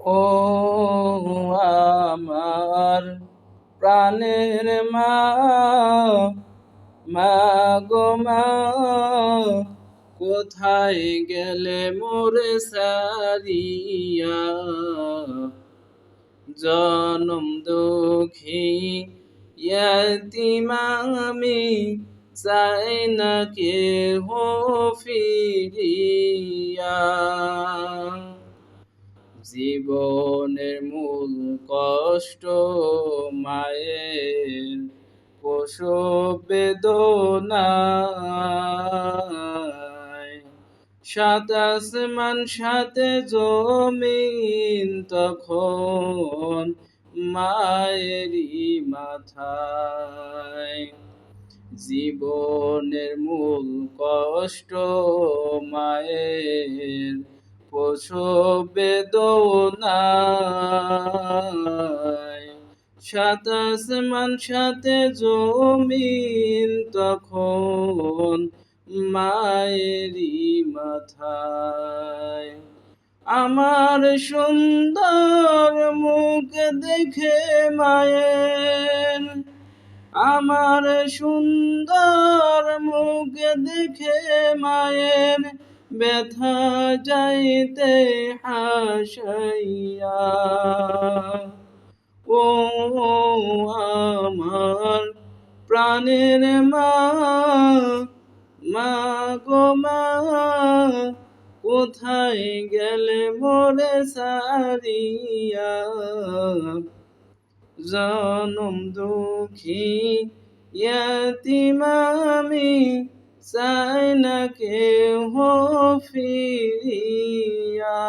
ও আমার প্রাণের মা, মা গো মা, কোথায় গেলে মোরে সারিয়া? জনম দুঃখী ইয়তিম আমি, চাই না কেহ ফিরিয়া। জীবনের মূল কষ্ট মায়ের প্রসব বেদনায়, সাত আসমান সাথে জমিন তখন মায়েরই মাথায়। জীবনের মূল কষ্ট মায়ের প্রসব বেদনায়, সাত আসমান সাথে জমিন তখন মায়েরই মাথায়। আমার সুন্দর মুখ দেখে মায়ের, আমার সুন্দর মুখ দেখে মায়ের ব্যথা যাইতে হাসাইয়া। ও আমার প্রাণের মা, মা গো মা, কোথায় গেলে মোরে সারিয়া? জনম দুঃখী ইয়তিম আমি, চাই না কেহ ফিরিয়া।